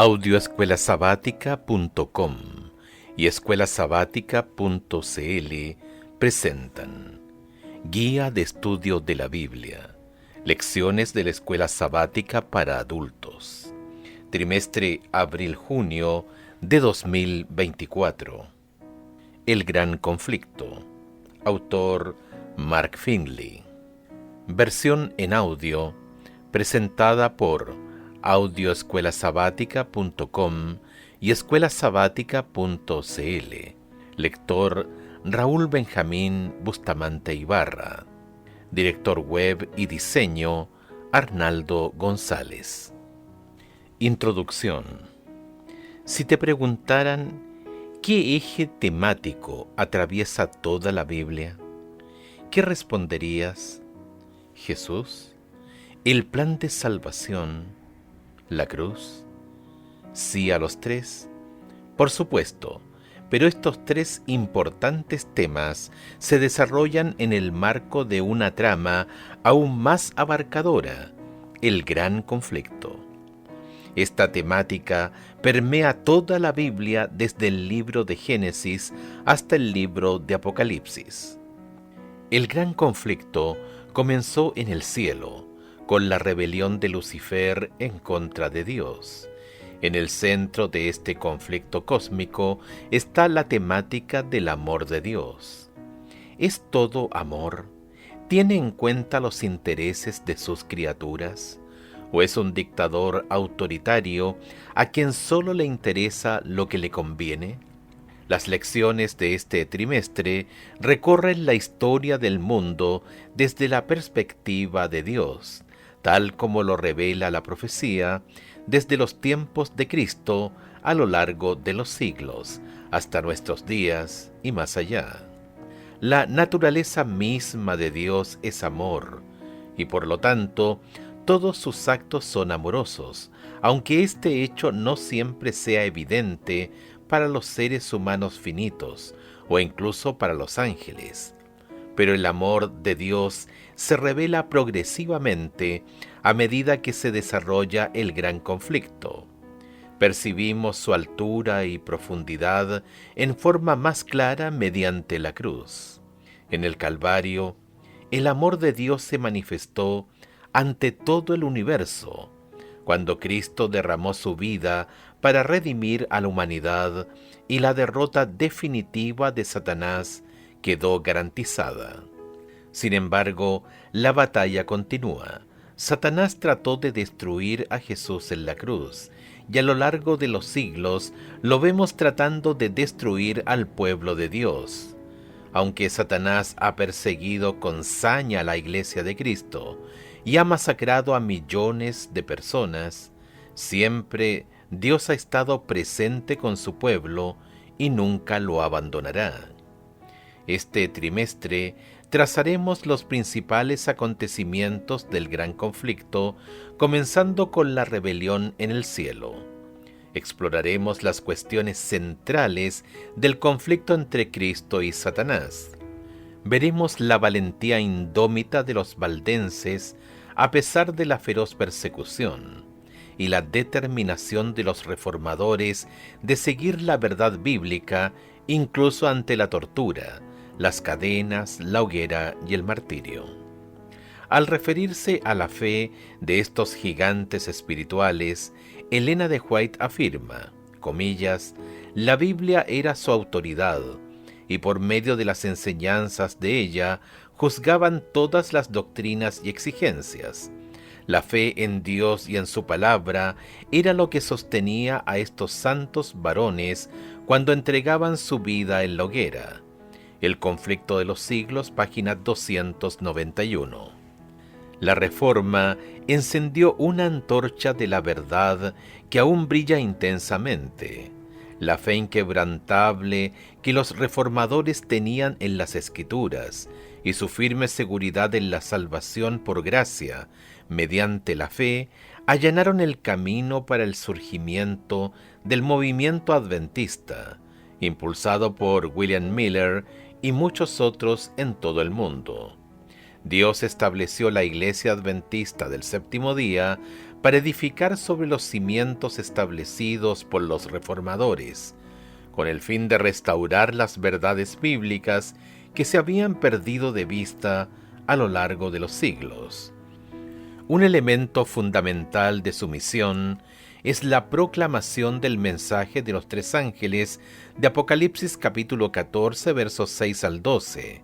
Audioescuelasabática.com y escuelasabática.cl presentan Guía de Estudio de la Biblia, Lecciones de la Escuela Sabática para Adultos, trimestre abril-junio de 2024. El Gran Conflicto, autor Mark Finley. Versión en audio, presentada por audioescuelasabática.com y escuelasabática.cl. Lector Raúl Benjamín Bustamante Ibarra. Director web y diseño Arnaldo González. Introducción. Si te preguntaran ¿qué eje temático atraviesa toda la Biblia?, ¿qué responderías? ¿Jesús? ¿El plan de salvación? ¿La cruz? Sí a los tres, por supuesto, pero estos tres importantes temas se desarrollan en el marco de una trama aún más abarcadora, el Gran Conflicto. Esta temática permea toda la Biblia desde el libro de Génesis hasta el libro de Apocalipsis. El Gran Conflicto comenzó en el cielo, con la rebelión de Lucifer en contra de Dios. En el centro de este conflicto cósmico está la temática del amor de Dios. ¿Es todo amor? ¿Tiene en cuenta los intereses de sus criaturas? ¿O es un dictador autoritario a quien solo le interesa lo que le conviene? Las lecciones de este trimestre recorren la historia del mundo desde la perspectiva de Dios, tal como lo revela la profecía, desde los tiempos de Cristo a lo largo de los siglos, hasta nuestros días y más allá. La naturaleza misma de Dios es amor, y por lo tanto, todos sus actos son amorosos, aunque este hecho no siempre sea evidente para los seres humanos finitos, o incluso para los ángeles. Pero el amor de Dios se revela progresivamente a medida que se desarrolla el gran conflicto. Percibimos su altura y profundidad en forma más clara mediante la cruz. En el Calvario, el amor de Dios se manifestó ante todo el universo, cuando Cristo derramó su vida para redimir a la humanidad y la derrota definitiva de Satanás quedó garantizada. Sin embargo, la batalla continúa. Satanás trató de destruir a Jesús en la cruz, y a lo largo de los siglos lo vemos tratando de destruir al pueblo de Dios. Aunque Satanás ha perseguido con saña a la Iglesia de Cristo y ha masacrado a millones de personas, siempre Dios ha estado presente con su pueblo y nunca lo abandonará. Este trimestre trazaremos los principales acontecimientos del gran conflicto, comenzando con la rebelión en el cielo. Exploraremos las cuestiones centrales del conflicto entre Cristo y Satanás. Veremos la valentía indómita de los valdenses a pesar de la feroz persecución, y la determinación de los reformadores de seguir la verdad bíblica incluso ante la tortura, las cadenas, la hoguera y el martirio. Al referirse a la fe de estos gigantes espirituales, Elena de White afirma, comillas, la Biblia era su autoridad, y por medio de las enseñanzas de ella juzgaban todas las doctrinas y exigencias. La fe en Dios y en su palabra era lo que sostenía a estos santos varones cuando entregaban su vida en la hoguera. El conflicto de los siglos, página 291. La Reforma encendió una antorcha de la verdad que aún brilla intensamente. La fe inquebrantable que los reformadores tenían en las Escrituras y su firme seguridad en la salvación por gracia, mediante la fe, allanaron el camino para el surgimiento del movimiento adventista, impulsado por William Miller y muchos otros en todo el mundo. Dios estableció la Iglesia Adventista del Séptimo Día para edificar sobre los cimientos establecidos por los reformadores, con el fin de restaurar las verdades bíblicas que se habían perdido de vista a lo largo de los siglos. Un elemento fundamental de su misión es la proclamación del mensaje de los tres ángeles de Apocalipsis capítulo 14, versos 6 al 12,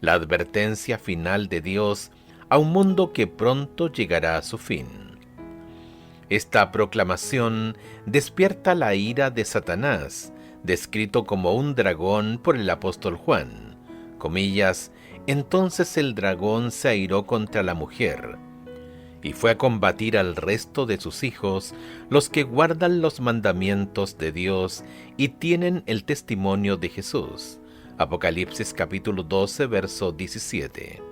la advertencia final de Dios a un mundo que pronto llegará a su fin. Esta proclamación despierta la ira de Satanás, descrito como un dragón por el apóstol Juan. Comillas, entonces el dragón se airó contra la mujer, y fue a combatir al resto de sus hijos, los que guardan los mandamientos de Dios y tienen el testimonio de Jesús. Apocalipsis capítulo 12, verso 17.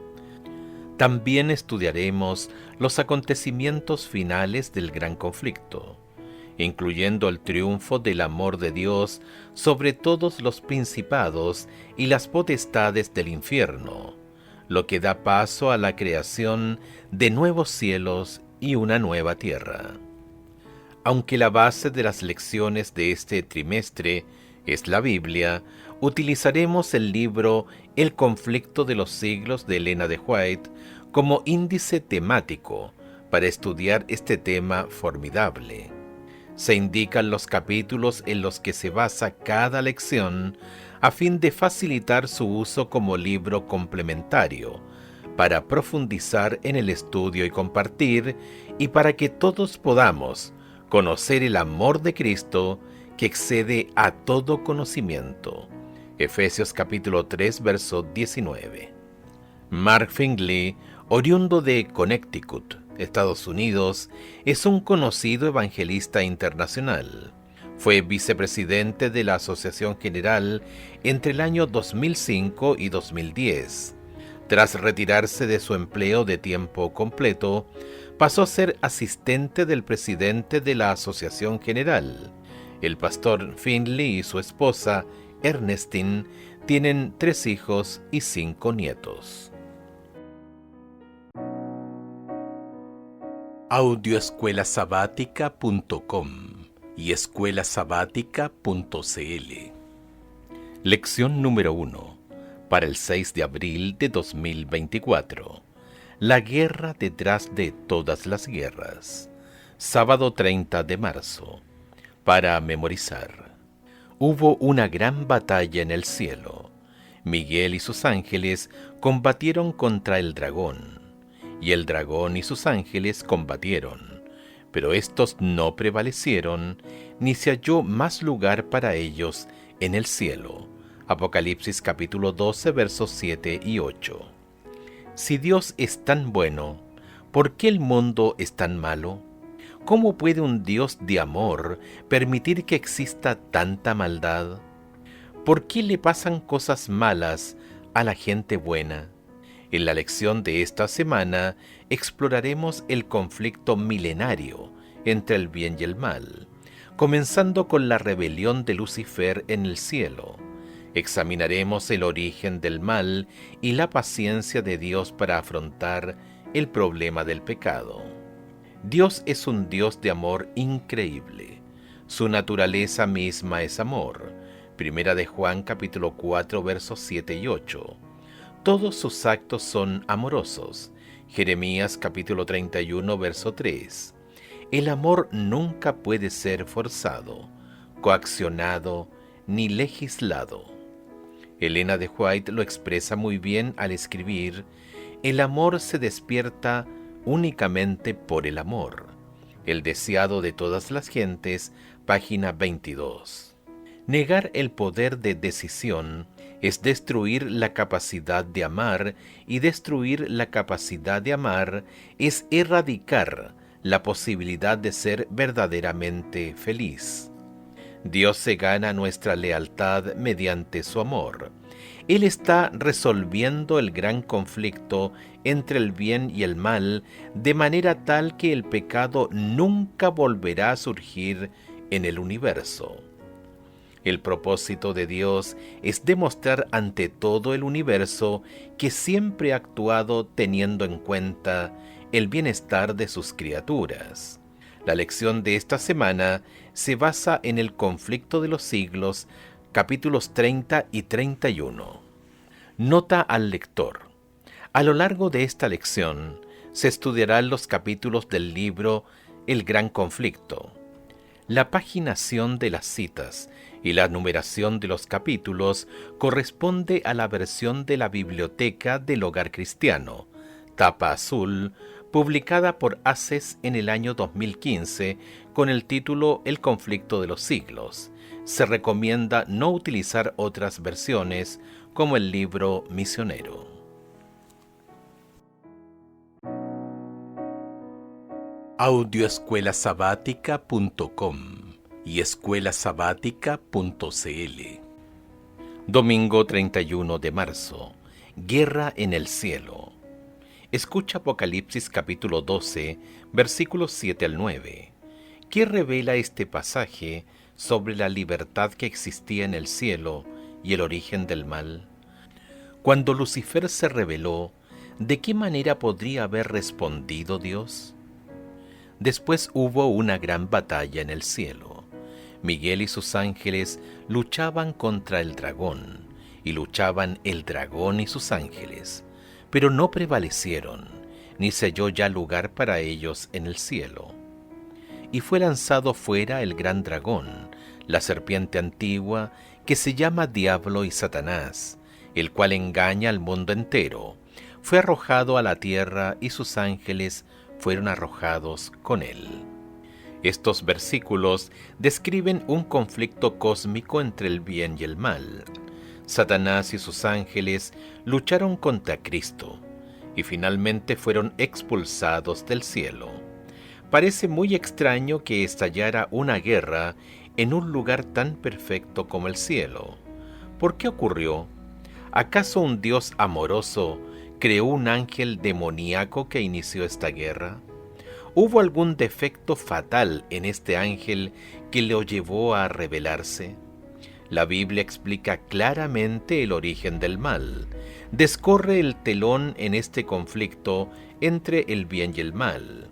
También estudiaremos los acontecimientos finales del gran conflicto, incluyendo el triunfo del amor de Dios sobre todos los principados y las potestades del infierno, lo que da paso a la creación de nuevos cielos y una nueva tierra. Aunque la base de las lecciones de este trimestre es la Biblia, utilizaremos el libro El conflicto de los siglos de Elena de White como índice temático para estudiar este tema formidable. Se indican los capítulos en los que se basa cada lección a fin de facilitar su uso como libro complementario, para profundizar en el estudio y compartir, y para que todos podamos conocer el amor de Cristo que excede a todo conocimiento. Efesios capítulo 3, verso 19. Mark Finley, oriundo de Connecticut, Estados Unidos, es un conocido evangelista internacional. Fue vicepresidente de la Asociación General entre el año 2005 y 2010. Tras retirarse de su empleo de tiempo completo, pasó a ser asistente del presidente de la Asociación General. El pastor Finley y su esposa, Ernestine, tienen 3 hijos y 5 nietos. Audioescuelasabática.com y escuelasabática.cl. Lección número 1, para el 6 de abril de 2024. La guerra detrás de todas las guerras. Sábado 30 de marzo. Para memorizar. Hubo una gran batalla en el cielo. Miguel y sus ángeles combatieron contra el dragón, y el dragón y sus ángeles combatieron, pero éstos no prevalecieron, ni se halló más lugar para ellos en el cielo. Apocalipsis capítulo 12, versos 7 y 8. Si Dios es tan bueno, ¿por qué el mundo es tan malo? ¿Cómo puede un Dios de amor permitir que exista tanta maldad? ¿Por qué le pasan cosas malas a la gente buena? En la lección de esta semana exploraremos el conflicto milenario entre el bien y el mal, comenzando con la rebelión de Lucifer en el cielo. Examinaremos el origen del mal y la paciencia de Dios para afrontar el problema del pecado. Dios es un Dios de amor increíble. Su naturaleza misma es amor. Primera de Juan capítulo 4 versos 7 y 8. Todos sus actos son amorosos. Jeremías capítulo 31 verso 3. El amor nunca puede ser forzado, coaccionado ni legislado. Elena de White lo expresa muy bien al escribir: el amor se despierta únicamente por el amor. El deseado de todas las gentes, página 22. Negar el poder de decisión es destruir la capacidad de amar, y destruir la capacidad de amar es erradicar la posibilidad de ser verdaderamente feliz. Dios se gana nuestra lealtad mediante su amor. Él está resolviendo el gran conflicto entre el bien y el mal, de manera tal que el pecado nunca volverá a surgir en el universo. El propósito de Dios es demostrar ante todo el universo que siempre ha actuado teniendo en cuenta el bienestar de sus criaturas. La lección de esta semana se basa en el conflicto de los siglos, capítulos 30 y 31. Nota al lector. A lo largo de esta lección se estudiarán los capítulos del libro El Gran Conflicto. La paginación de las citas y la numeración de los capítulos corresponde a la versión de la Biblioteca del Hogar Cristiano, tapa azul, publicada por ACES en el año 2015 con el título El conflicto de los siglos. Se recomienda no utilizar otras versiones como el libro misionero. Audioescuelasabática.com y escuelasabática.cl. Domingo 31 de marzo. Guerra en el cielo. Escucha Apocalipsis capítulo 12, versículos 7 al 9. ¿Qué revela este pasaje sobre la libertad que existía en el cielo y el origen del mal? Cuando Lucifer se rebeló, ¿de qué manera podría haber respondido Dios? Después hubo una gran batalla en el cielo. Miguel y sus ángeles luchaban contra el dragón, y luchaban el dragón y sus ángeles, pero no prevalecieron, ni se halló ya lugar para ellos en el cielo. Y fue lanzado fuera el gran dragón, la serpiente antigua, que se llama Diablo y Satanás, el cual engaña al mundo entero. Fue arrojado a la tierra y sus ángeles fueron arrojados con él. Estos versículos describen un conflicto cósmico entre el bien y el mal. Satanás y sus ángeles lucharon contra Cristo y finalmente fueron expulsados del cielo. Parece muy extraño que estallara una guerra en un lugar tan perfecto como el cielo. ¿Por qué ocurrió? ¿Acaso un Dios amoroso creó un ángel demoníaco que inició esta guerra? ¿Hubo algún defecto fatal en este ángel que lo llevó a rebelarse? La Biblia explica claramente el origen del mal. Descorre el telón en este conflicto entre el bien y el mal.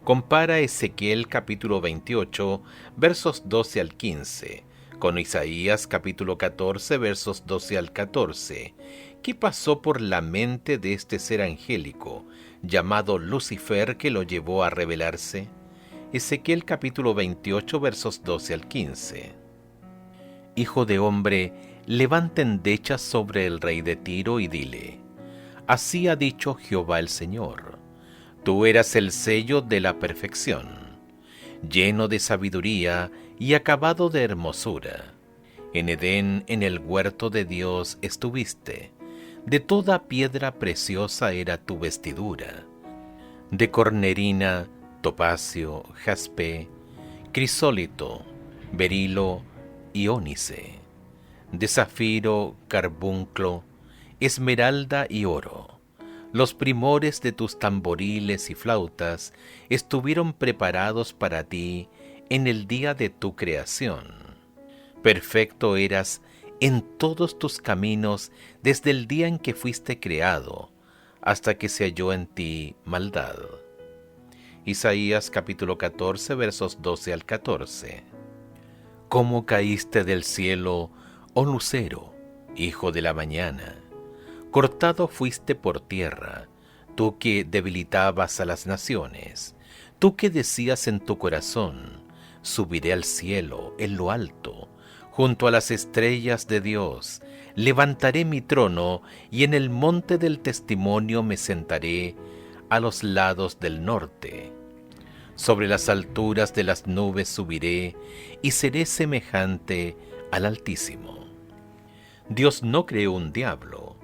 Compara Ezequiel capítulo 28, versos 12 al 15, con Isaías capítulo 14, versos 12 al 14. ¿Qué pasó por la mente de este ser angélico, llamado Lucifer, que lo llevó a rebelarse? Ezequiel capítulo 28, versos 12 al 15. Hijo de hombre, levanta endechas sobre el rey de Tiro y dile: así ha dicho Jehová el Señor, tú eras el sello de la perfección, lleno de sabiduría y acabado de hermosura. En Edén, en el huerto de Dios, estuviste. De toda piedra preciosa era tu vestidura, de cornerina, topacio, jaspe, crisólito, berilo y ónice, de zafiro, carbunclo, esmeralda y oro. Los primores de tus tamboriles y flautas estuvieron preparados para ti en el día de tu creación. Perfecto eras en todos tus caminos desde el día en que fuiste creado, hasta que se halló en ti maldad. Isaías capítulo 14, versos 12 al 14. ¿Cómo caíste del cielo, oh lucero, hijo de la mañana? Cortado fuiste por tierra, tú que debilitabas a las naciones, tú que decías en tu corazón: subiré al cielo, en lo alto, junto a las estrellas de Dios, levantaré mi trono y en el monte del testimonio me sentaré a los lados del norte. Sobre las alturas de las nubes subiré y seré semejante al Altísimo. Dios no creó un diablo,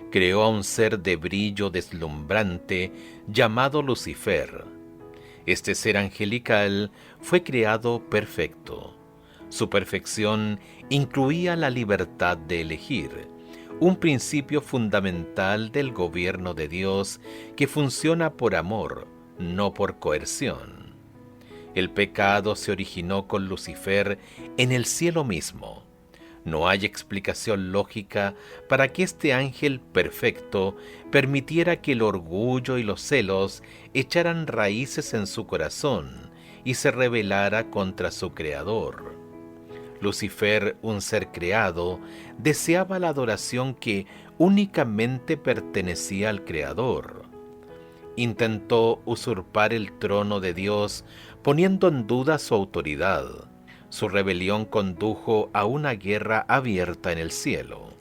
creó a un ser de brillo deslumbrante llamado Lucifer. Este ser angelical fue creado perfecto. Su perfección incluía la libertad de elegir, un principio fundamental del gobierno de Dios que funciona por amor, no por coerción. El pecado se originó con Lucifer en el cielo mismo. No hay explicación lógica para que este ángel perfecto permitiera que el orgullo y los celos echaran raíces en su corazón y se rebelara contra su creador. Lucifer, un ser creado, deseaba la adoración que únicamente pertenecía al Creador. Intentó usurpar el trono de Dios poniendo en duda su autoridad. Su rebelión condujo a una guerra abierta en el cielo.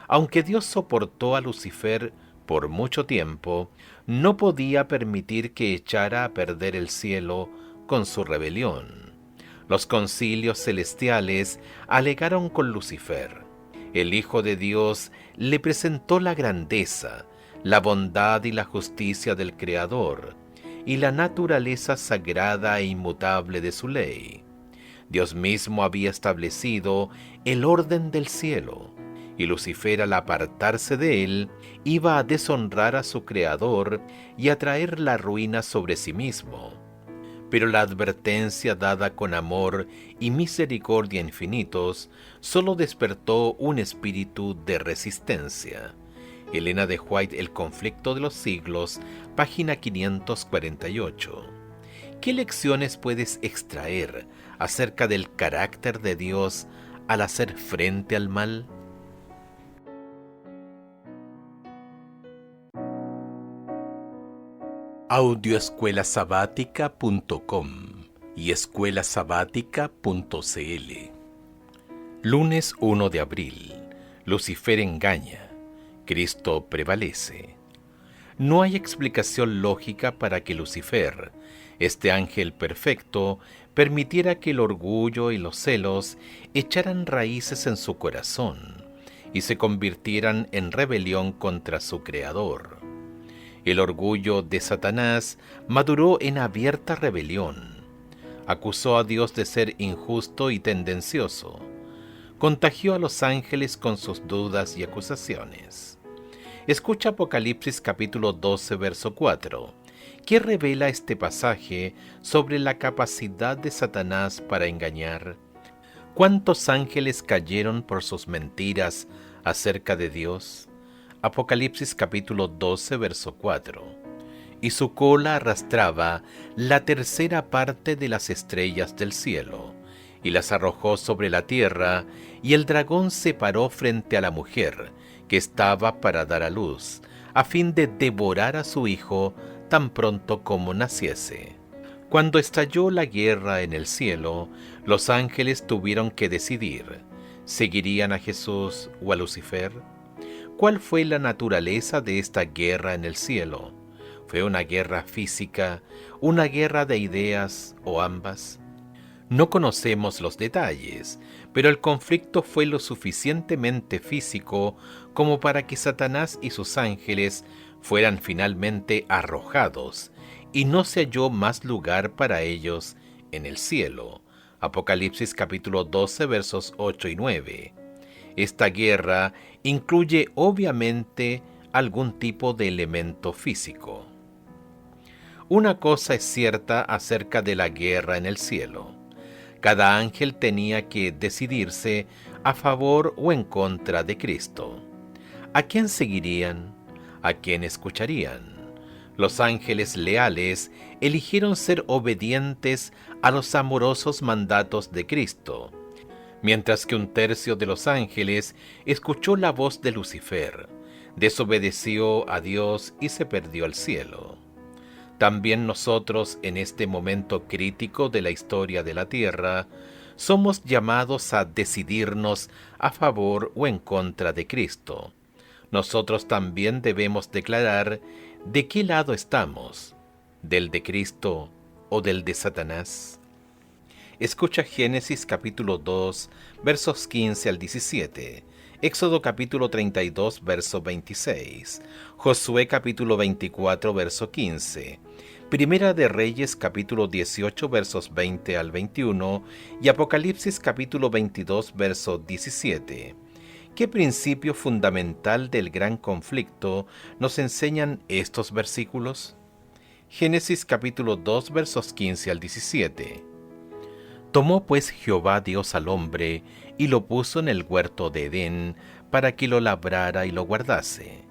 Aunque Dios soportó a Lucifer por mucho tiempo, no podía permitir que echara a perder el cielo con su rebelión. Los concilios celestiales alegaron con Lucifer. El Hijo de Dios le presentó la grandeza, la bondad y la justicia del Creador, y la naturaleza sagrada e inmutable de su ley. Dios mismo había establecido el orden del cielo, y Lucifer, al apartarse de él, iba a deshonrar a su Creador y a traer la ruina sobre sí mismo. Pero la advertencia dada con amor y misericordia infinitos solo despertó un espíritu de resistencia. Elena de White, El conflicto de los siglos, página 548. ¿Qué lecciones puedes extraer acerca del carácter de Dios al hacer frente al mal? Audioescuelasabática.com y escuelasabática.cl. Lunes 1 de abril. Lucifer engaña. Cristo prevalece. No hay explicación lógica para que Lucifer, este ángel perfecto, permitiera que el orgullo y los celos echaran raíces en su corazón y se convirtieran en rebelión contra su Creador. El orgullo de Satanás maduró en abierta rebelión. Acusó a Dios de ser injusto y tendencioso. Contagió a los ángeles con sus dudas y acusaciones. Escucha Apocalipsis capítulo 12, verso 4. ¿Qué revela este pasaje sobre la capacidad de Satanás para engañar? ¿Cuántos ángeles cayeron por sus mentiras acerca de Dios? Apocalipsis capítulo 12, verso 4. Y su cola arrastraba la tercera parte de las estrellas del cielo, y las arrojó sobre la tierra, y el dragón se paró frente a la mujer, que estaba para dar a luz, a fin de devorar a su hijo tan pronto como naciese. Cuando estalló la guerra en el cielo, los ángeles tuvieron que decidir, ¿seguirían a Jesús o a Lucifer? ¿Cuál fue la naturaleza de esta guerra en el cielo? ¿Fue una guerra física, una guerra de ideas o ambas? No conocemos los detalles, pero el conflicto fue lo suficientemente físico como para que Satanás y sus ángeles fueran finalmente arrojados, y no se halló más lugar para ellos en el cielo. Apocalipsis capítulo 12, versos 8 y 9. Esta guerra incluye obviamente algún tipo de elemento físico. Una cosa es cierta acerca de la guerra en el cielo. Cada ángel tenía que decidirse a favor o en contra de Cristo. ¿A quién seguirían? ¿A quién escucharían? Los ángeles leales eligieron ser obedientes a los amorosos mandatos de Cristo, mientras que un tercio de los ángeles escuchó la voz de Lucifer, desobedeció a Dios y se perdió al cielo. También nosotros, en este momento crítico de la historia de la Tierra, somos llamados a decidirnos a favor o en contra de Cristo. Nosotros también debemos declarar de qué lado estamos, del de Cristo o del de Satanás. Escucha Génesis capítulo 2, versos 15 al 17, Éxodo capítulo 32, verso 26, Josué capítulo 24, verso 15, Primera de Reyes capítulo 18, versos 20 al 21 y Apocalipsis capítulo 22, verso 17. ¿Qué principio fundamental del gran conflicto nos enseñan estos versículos? Génesis capítulo 2 versos 15 al 17. Tomó pues Jehová Dios al hombre y lo puso en el huerto de Edén para que lo labrara y lo guardase.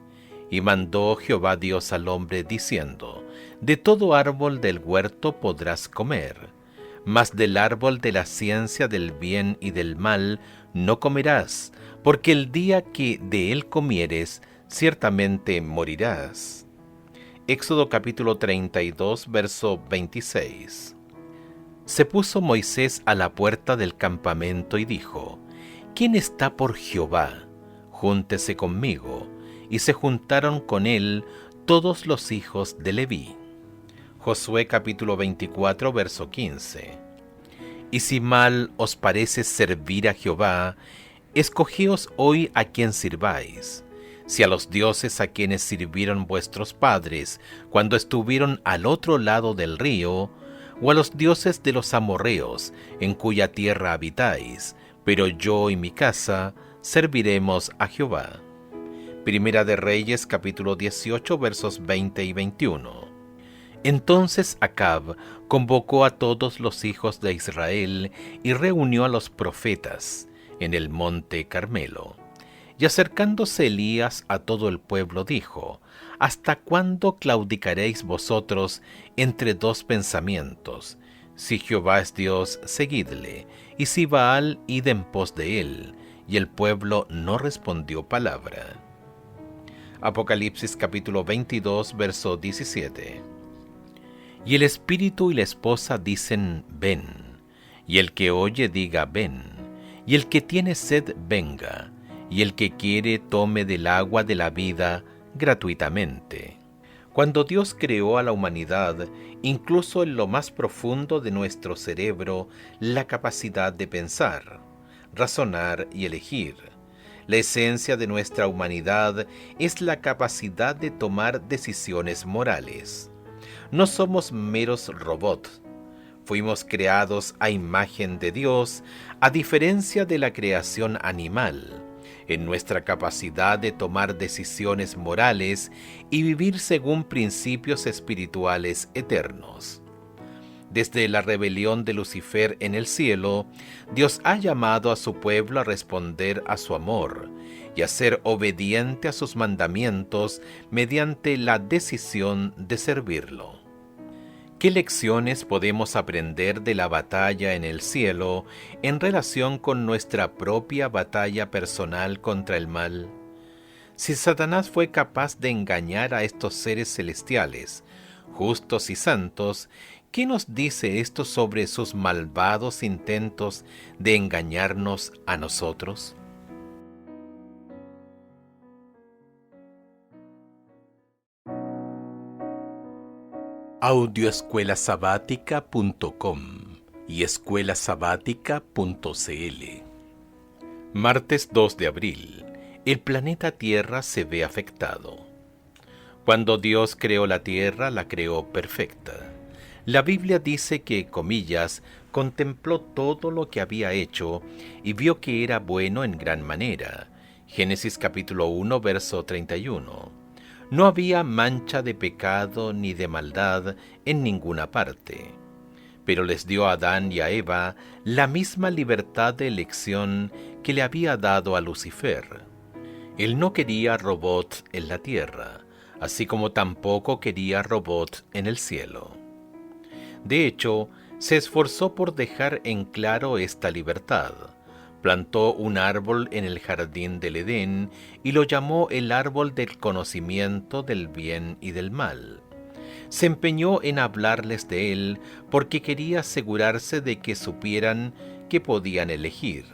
Y mandó Jehová Dios al hombre diciendo: De todo árbol del huerto podrás comer, mas del árbol de la ciencia del bien y del mal no comerás, porque el día que de él comieres, ciertamente morirás. Éxodo capítulo 32, verso 26. Se puso Moisés a la puerta del campamento y dijo: ¿Quién está por Jehová? Júntese conmigo. Y se juntaron con él todos los hijos de Leví. Josué capítulo 24, verso 15. Y si mal os parece servir a Jehová, escogíos hoy a quien sirváis. Si a los dioses a quienes sirvieron vuestros padres cuando estuvieron al otro lado del río, o a los dioses de los amorreos en cuya tierra habitáis, pero yo y mi casa serviremos a Jehová. Primera de Reyes capítulo 18 versos 20 y 21. Entonces Acab convocó a todos los hijos de Israel y reunió a los profetas en el monte Carmelo. Y acercándose Elías a todo el pueblo dijo: ¿Hasta cuándo claudicaréis vosotros entre dos pensamientos? Si Jehová es Dios, seguidle, y si Baal, id en pos de él. Y el pueblo no respondió palabra. Apocalipsis capítulo 22, verso 17. Y el espíritu y la esposa dicen: ven. Y el que oye diga: ven. Y el que tiene sed venga. Y el que quiere tome del agua de la vida gratuitamente. Cuando Dios creó a la humanidad, incluso en lo más profundo de nuestro cerebro, la capacidad de pensar, razonar y elegir. La esencia de nuestra humanidad es la capacidad de tomar decisiones morales. No somos meros robots. Fuimos creados a imagen de Dios, a diferencia de la creación animal, en nuestra capacidad de tomar decisiones morales y vivir según principios espirituales eternos. Desde la rebelión de Lucifer en el cielo, Dios ha llamado a su pueblo a responder a su amor y a ser obediente a sus mandamientos mediante la decisión de servirlo. ¿Qué lecciones podemos aprender de la batalla en el cielo en relación con nuestra propia batalla personal contra el mal? Si Satanás fue capaz de engañar a estos seres celestiales, justos y santos, ¿qué nos dice esto sobre sus malvados intentos de engañarnos a nosotros? Audioescuelasabática.com y escuelasabática.cl. Martes 2 de abril. El planeta Tierra se ve afectado. Cuando Dios creó la Tierra, la creó perfecta. La Biblia dice que, comillas, contempló todo lo que había hecho y vio que era bueno en gran manera. Génesis capítulo 1, verso 31. No había mancha de pecado ni de maldad en ninguna parte. Pero les dio a Adán y a Eva la misma libertad de elección que le había dado a Lucifer. Él no quería robot en la tierra, así como tampoco quería robot en el cielo. De hecho, se esforzó por dejar en claro esta libertad. Plantó un árbol en el jardín del Edén y lo llamó el árbol del conocimiento del bien y del mal. Se empeñó en hablarles de él porque quería asegurarse de que supieran que podían elegir.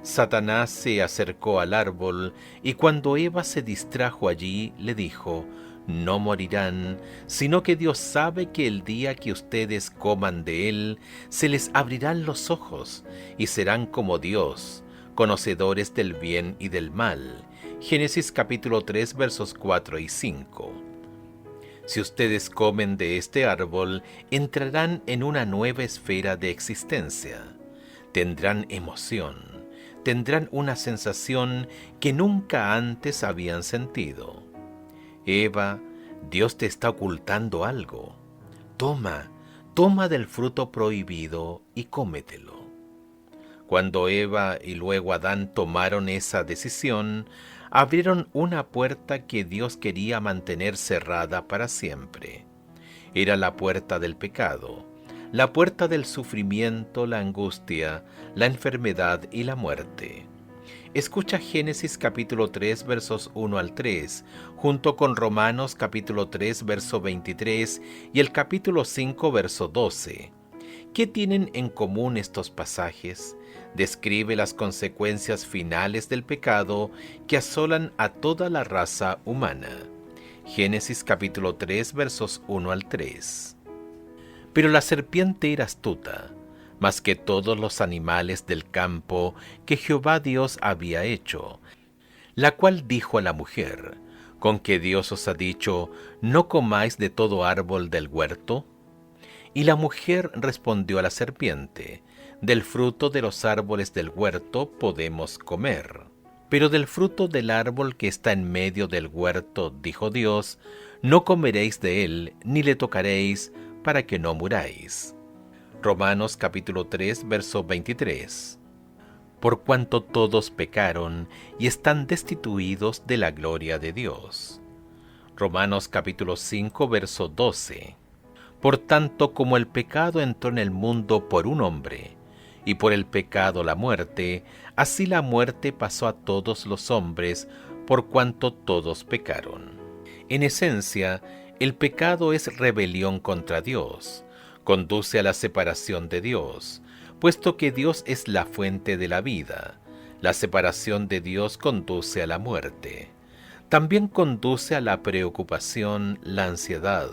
Satanás se acercó al árbol y cuando Eva se distrajo allí, le dijo: no morirán, sino que Dios sabe que el día que ustedes coman de él, se les abrirán los ojos y serán como Dios, conocedores del bien y del mal. Génesis capítulo 3 versos 4 y 5. Si ustedes comen de este árbol, entrarán en una nueva esfera de existencia. Tendrán emoción, tendrán una sensación que nunca antes habían sentido. Eva, Dios te está ocultando algo. Toma del fruto prohibido y cómetelo. Cuando Eva y luego Adán tomaron esa decisión, abrieron una puerta que Dios quería mantener cerrada para siempre. Era la puerta del pecado, la puerta del sufrimiento, la angustia, la enfermedad y la muerte. Escucha Génesis capítulo 3 versos 1 al 3, junto con Romanos capítulo 3 verso 23 y el capítulo 5 verso 12. ¿Qué tienen en común estos pasajes? Describe las consecuencias finales del pecado que asolan a toda la raza humana. Génesis capítulo 3 versos 1 al 3. Pero la serpiente era astuta, más que todos los animales del campo que Jehová Dios había hecho, la cual dijo a la mujer: ¿Con que Dios os ha dicho, no comáis de todo árbol del huerto? Y la mujer respondió a la serpiente: del fruto de los árboles del huerto podemos comer, pero del fruto del árbol que está en medio del huerto, dijo Dios, no comeréis de él, ni le tocaréis, para que no muráis. Romanos capítulo 3, verso 23. Por cuanto todos pecaron y están destituidos de la gloria de Dios. Romanos capítulo 5, verso 12. Por tanto, como el pecado entró en el mundo por un hombre, y por el pecado la muerte, así la muerte pasó a todos los hombres, por cuanto todos pecaron. En esencia, el pecado es rebelión contra Dios, conduce a la separación de Dios, puesto que Dios es la fuente de la vida. La separación de Dios conduce a la muerte. También conduce a la preocupación, la ansiedad,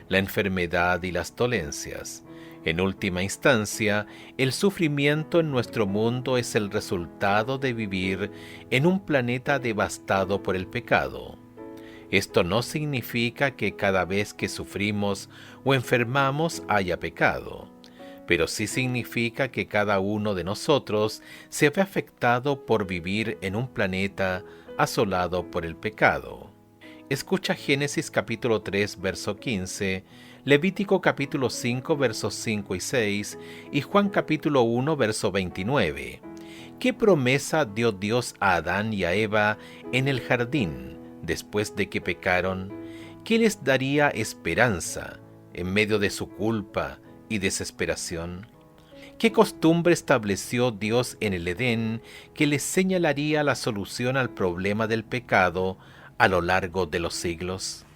la enfermedad y las dolencias. En última instancia, el sufrimiento en nuestro mundo es el resultado de vivir en un planeta devastado por el pecado. Esto no significa que cada vez que sufrimos o enfermamos haya pecado, pero sí significa que cada uno de nosotros se ve afectado por vivir en un planeta asolado por el pecado. Escucha Génesis capítulo 3, verso 15, Levítico capítulo 5, versos 5 y 6, y Juan capítulo 1, verso 29. ¿Qué promesa dio Dios a Adán y a Eva en el jardín después de que pecaron? ¿Qué les daría esperanza en medio de su culpa y desesperación? ¿Qué costumbre estableció Dios en el Edén que les señalaría la solución al problema del pecado a lo largo de los siglos?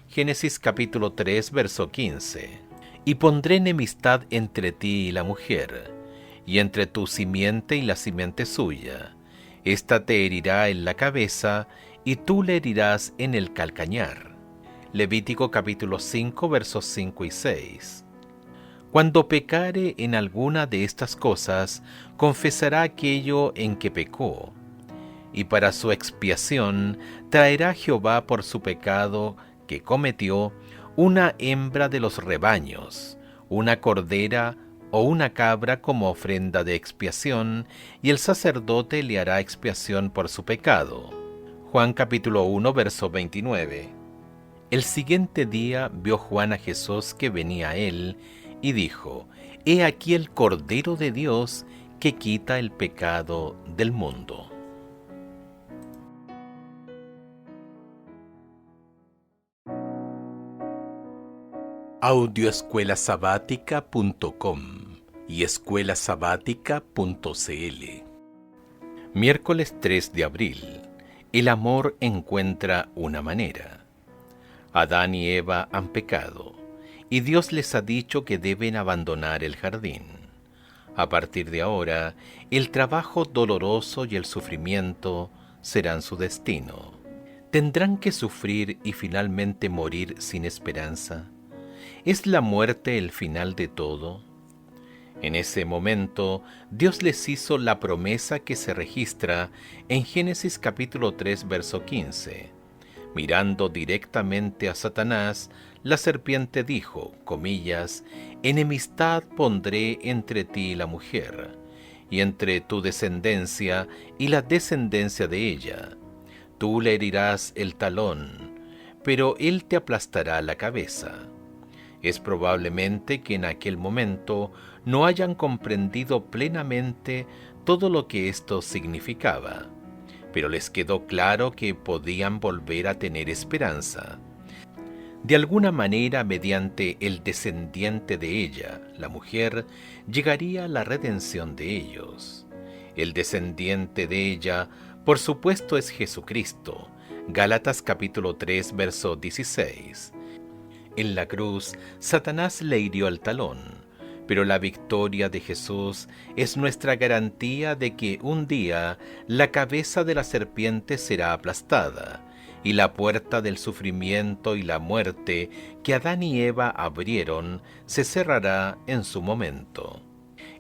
Génesis capítulo 3, verso 15. Y pondré enemistad entre ti y la mujer, y entre tu simiente y la simiente suya. Esta te herirá en la cabeza, y tú le herirás en el calcañar. Levítico capítulo 5, versos 5 y 6. Cuando pecare en alguna de estas cosas, confesará aquello en que pecó, y para su expiación traerá Jehová por su pecado que cometió una hembra de los rebaños, una cordera o una cabra como ofrenda de expiación, y el sacerdote le hará expiación por su pecado. Juan capítulo 1, verso 29. El siguiente día vio Juan a Jesús que venía a él, y dijo: He aquí el Cordero de Dios que quita el pecado del mundo. Audioescuelasabática.com y escuelasabática.cl. Miércoles 3 de abril. El amor encuentra una manera. Adán y Eva han pecado, y Dios les ha dicho que deben abandonar el jardín. A partir de ahora, el trabajo doloroso y el sufrimiento serán su destino. ¿Tendrán que sufrir y finalmente morir sin esperanza? ¿Es la muerte el final de todo? En ese momento, Dios les hizo la promesa que se registra en Génesis capítulo 3, verso 15. Mirando directamente a Satanás, la serpiente dijo, comillas, enemistad pondré entre ti y la mujer, y entre tu descendencia y la descendencia de ella. Tú le herirás el talón, pero él te aplastará la cabeza. Es probablemente que en aquel momento no hayan comprendido plenamente todo lo que esto significaba, pero les quedó claro que podían volver a tener esperanza. De alguna manera, mediante el descendiente de ella, la mujer, llegaría la redención de ellos. El descendiente de ella, por supuesto, es Jesucristo. Gálatas capítulo 3, verso 16. En la cruz, Satanás le hirió el talón, pero la victoria de Jesús es nuestra garantía de que un día la cabeza de la serpiente será aplastada, y la puerta del sufrimiento y la muerte que Adán y Eva abrieron se cerrará en su momento.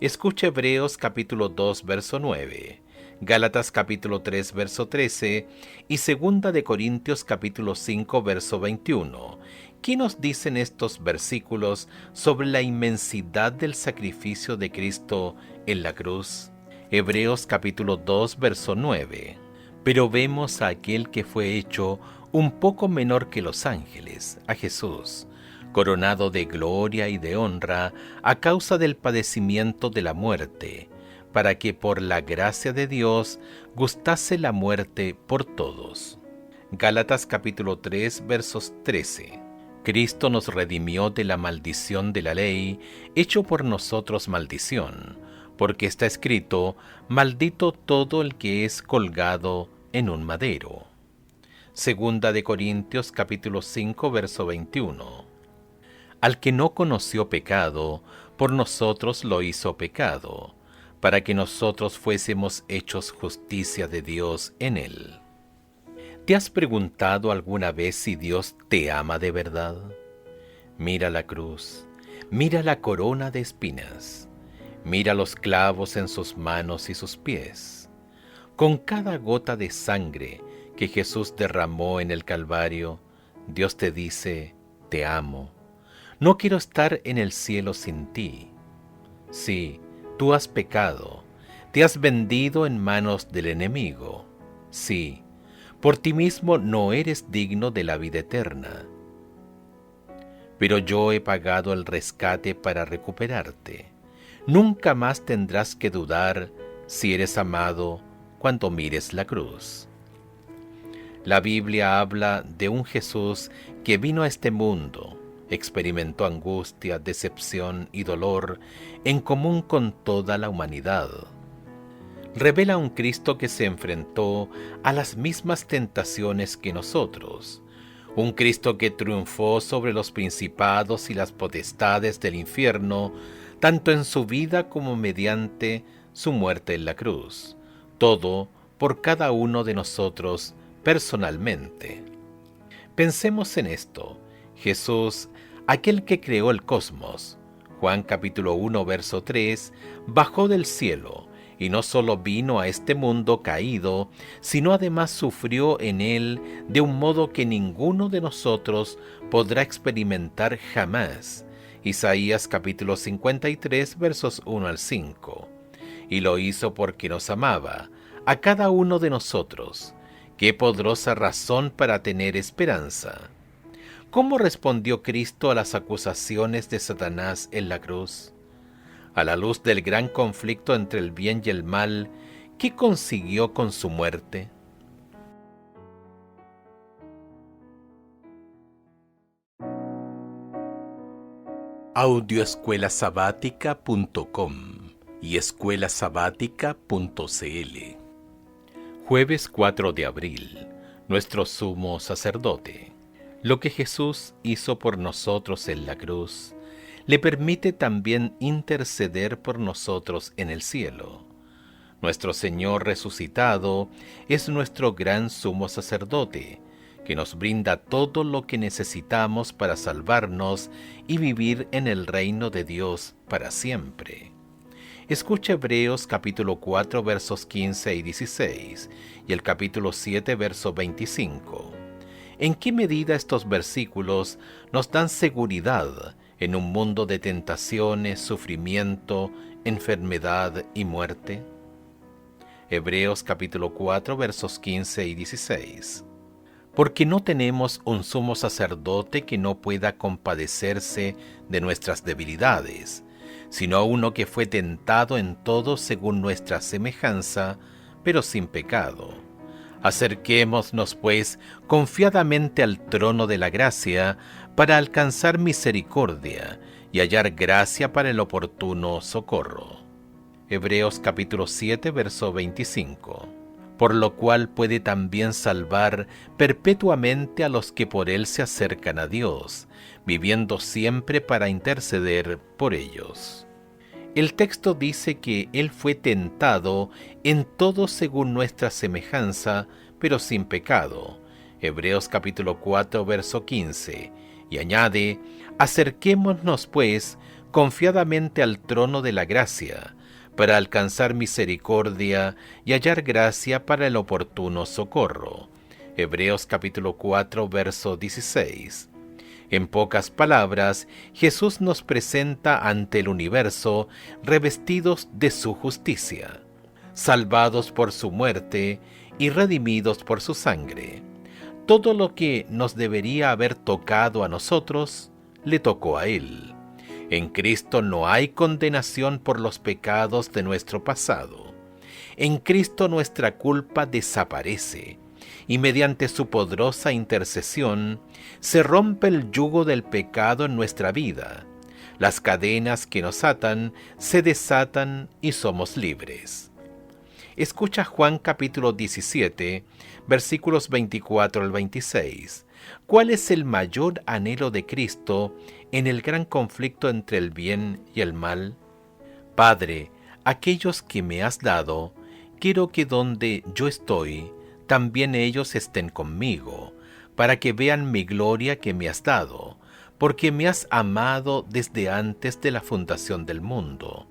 Escucha Hebreos capítulo 2, verso 9, Gálatas capítulo 3, verso 13 y 2 de Corintios capítulo 5, verso 21. ¿Qué nos dicen estos versículos sobre la inmensidad del sacrificio de Cristo en la cruz? Hebreos capítulo 2, verso 9. Pero vemos a aquel que fue hecho un poco menor que los ángeles, a Jesús, coronado de gloria y de honra a causa del padecimiento de la muerte, para que por la gracia de Dios gustase la muerte por todos. Gálatas capítulo 3, versos 13. Cristo nos redimió de la maldición de la ley, hecho por nosotros maldición, porque está escrito: maldito todo el que es colgado en un madero. 2 de Corintios capítulo 5, verso 21. Al que no conoció pecado, por nosotros lo hizo pecado, para que nosotros fuésemos hechos justicia de Dios en él. ¿Te has preguntado alguna vez si Dios te ama de verdad? Mira la cruz, mira la corona de espinas, mira los clavos en sus manos y sus pies. Con cada gota de sangre que Jesús derramó en el Calvario, Dios te dice: te amo. No quiero estar en el cielo sin ti. Sí, tú has pecado, te has vendido en manos del enemigo. Sí, por ti mismo no eres digno de la vida eterna. Pero yo he pagado el rescate para recuperarte. Nunca más tendrás que dudar si eres amado cuando mires la cruz. La Biblia habla de un Jesús que vino a este mundo, experimentó angustia, decepción y dolor en común con toda la humanidad. Revela un Cristo que se enfrentó a las mismas tentaciones que nosotros, un Cristo que triunfó sobre los principados y las potestades del infierno, tanto en su vida como mediante su muerte en la cruz, todo por cada uno de nosotros personalmente. Pensemos en esto: Jesús, aquel que creó el cosmos, Juan capítulo 1, verso 3, bajó del cielo, y no solo vino a este mundo caído, sino además sufrió en él de un modo que ninguno de nosotros podrá experimentar jamás. Isaías capítulo 53, versos 1 al 5. Y lo hizo porque nos amaba, a cada uno de nosotros. ¡Qué poderosa razón para tener esperanza! ¿Cómo respondió Cristo a las acusaciones de Satanás en la cruz? A la luz del gran conflicto entre el bien y el mal, ¿qué consiguió con su muerte? Audioescuelasabática.com y escuelasabática.cl. Jueves 4 de abril, nuestro sumo sacerdote. Lo que Jesús hizo por nosotros en la cruz le permite también interceder por nosotros en el cielo. Nuestro Señor resucitado es nuestro gran sumo sacerdote, que nos brinda todo lo que necesitamos para salvarnos y vivir en el reino de Dios para siempre. Escucha Hebreos capítulo 4 versos 15 y 16 y el capítulo 7 verso 25. ¿En qué medida estos versículos nos dan seguridad en un mundo de tentaciones, sufrimiento, enfermedad y muerte? Hebreos capítulo 4 versos 15 y 16. porque no tenemos un sumo sacerdote que no pueda compadecerse de nuestras debilidades, sino uno que fue tentado en todo según nuestra semejanza, pero sin pecado. Acerquémonos, pues, confiadamente al trono de la gracia, para alcanzar misericordia y hallar gracia para el oportuno socorro. Hebreos capítulo 7, verso 25. Por lo cual puede también salvar perpetuamente a los que por él se acercan a Dios, viviendo siempre para interceder por ellos. El texto dice que él fue tentado en todo según nuestra semejanza, pero sin pecado. Hebreos capítulo 4, verso 15. Y añade: acerquémonos pues confiadamente al trono de la gracia, para alcanzar misericordia y hallar gracia para el oportuno socorro. Hebreos capítulo 4, verso 16. En pocas palabras, Jesús nos presenta ante el universo revestidos de su justicia, salvados por su muerte y redimidos por su sangre. Todo lo que nos debería haber tocado a nosotros, le tocó a Él. En Cristo no hay condenación por los pecados de nuestro pasado. En Cristo nuestra culpa desaparece, y mediante su poderosa intercesión se rompe el yugo del pecado en nuestra vida. Las cadenas que nos atan se desatan y somos libres. Escucha Juan capítulo 17, versículos 24 al 26. ¿Cuál es el mayor anhelo de Cristo en el gran conflicto entre el bien y el mal? Padre, aquellos que me has dado, quiero que donde yo estoy, también ellos estén conmigo, para que vean mi gloria que me has dado, porque me has amado desde antes de la fundación del mundo.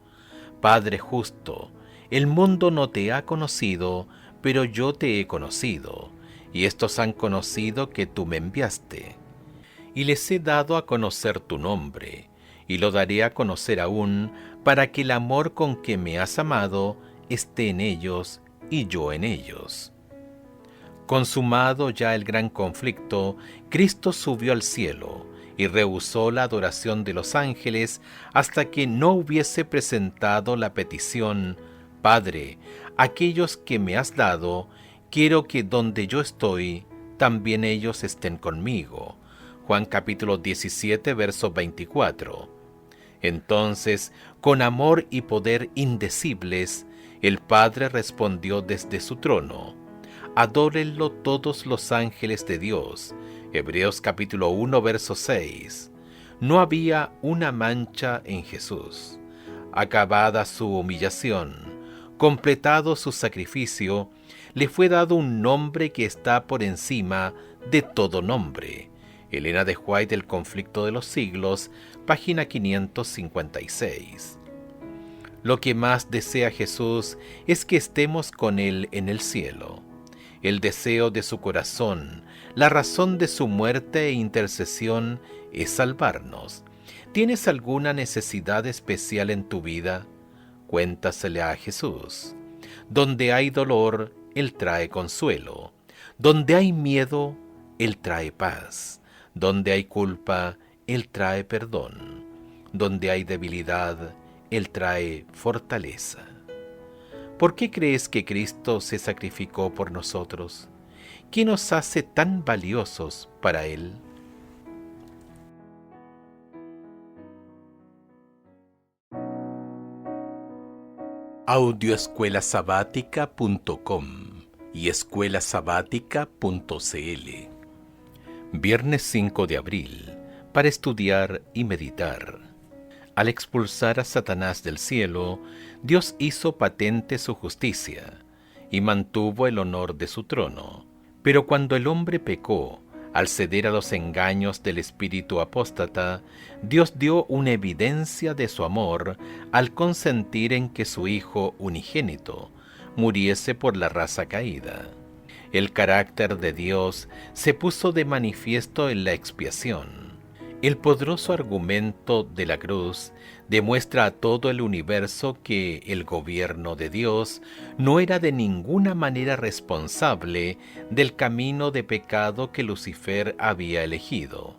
Padre justo, el mundo no te ha conocido, pero yo te he conocido, y estos han conocido que tú me enviaste. Y les he dado a conocer tu nombre, y lo daré a conocer aún, para que el amor con que me has amado esté en ellos y yo en ellos. Consumado ya el gran conflicto, Cristo subió al cielo y rehusó la adoración de los ángeles hasta que no hubiese presentado la petición: Padre, aquellos que me has dado, quiero que donde yo estoy, también ellos estén conmigo. Juan capítulo 17, verso 24. Entonces, con amor y poder indecibles, el Padre respondió desde su trono: adórenlo todos los ángeles de Dios. Hebreos capítulo 1, verso 6. No había una mancha en Jesús. Acabada su humillación, completado su sacrificio, le fue dado un nombre que está por encima de todo nombre. Elena de White, El conflicto de los siglos, página 556. Lo que más desea Jesús es que estemos con Él en el cielo. El deseo de su corazón, la razón de su muerte e intercesión es salvarnos. ¿Tienes alguna necesidad especial en tu vida? Cuéntasela a Jesús. Donde hay dolor, Él trae consuelo. Donde hay miedo, Él trae paz. Donde hay culpa, Él trae perdón. Donde hay debilidad, Él trae fortaleza. ¿Por qué crees que Cristo se sacrificó por nosotros? ¿Qué nos hace tan valiosos para Él? Audioescuelasabática.com y escuelasabática.cl. Viernes 5 de abril, para estudiar y meditar. Al expulsar a Satanás del cielo, Dios hizo patente su justicia y mantuvo el honor de su trono. Pero cuando el hombre pecó, al ceder a los engaños del espíritu apóstata, Dios dio una evidencia de su amor al consentir en que su Hijo unigénito muriese por la raza caída. El carácter de Dios se puso de manifiesto en la expiación. El poderoso argumento de la cruz demuestra a todo el universo que el gobierno de Dios no era de ninguna manera responsable del camino de pecado que Lucifer había elegido.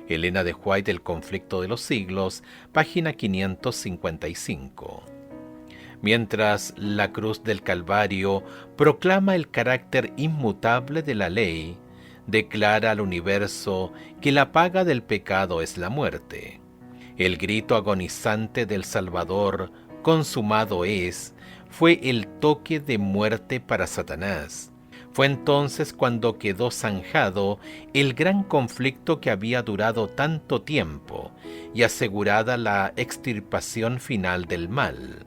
Elena de White, El conflicto de los siglos, página 555. Mientras la cruz del Calvario proclama el carácter inmutable de la ley, declara al universo que la paga del pecado es la muerte. El grito agonizante del Salvador, consumado es, fue el toque de muerte para Satanás. Fue entonces cuando quedó zanjado el gran conflicto que había durado tanto tiempo y asegurada la extirpación final del mal.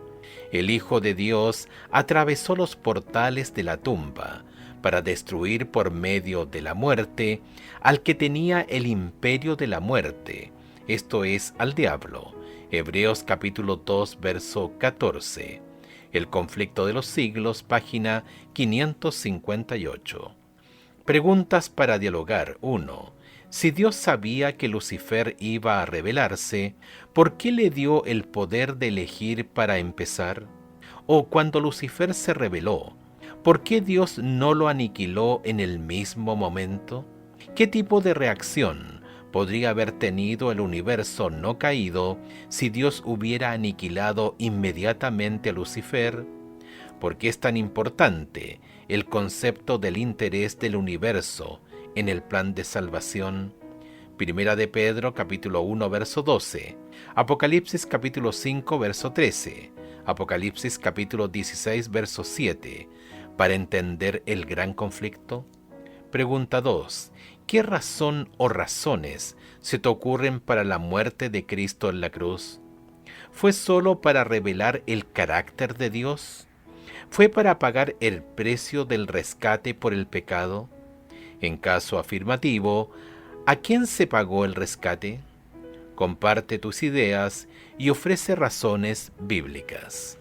El Hijo de Dios atravesó los portales de la tumba para destruir por medio de la muerte al que tenía el imperio de la muerte, esto es, al diablo. Hebreos capítulo 2, verso 14. El conflicto de los siglos, página 558. Preguntas para dialogar. 1. Si Dios sabía que Lucifer iba a rebelarse, ¿por qué le dio el poder de elegir para empezar? O cuando Lucifer se rebeló, ¿por qué Dios no lo aniquiló en el mismo momento? ¿Qué tipo de reacción podría haber tenido el universo no caído si Dios hubiera aniquilado inmediatamente a Lucifer? ¿Por qué es tan importante el concepto del interés del universo en el plan de salvación? Primera de Pedro, capítulo 1, verso 12. Apocalipsis, capítulo 5, verso 13. Apocalipsis, capítulo 16, verso 7. Para entender el gran conflicto. Pregunta 2. ¿Qué razón o razones se te ocurren para la muerte de Cristo en la cruz? ¿Fue solo para revelar el carácter de Dios? ¿Fue para pagar el precio del rescate por el pecado? En caso afirmativo, ¿a quién se pagó el rescate? Comparte tus ideas y ofrece razones bíblicas.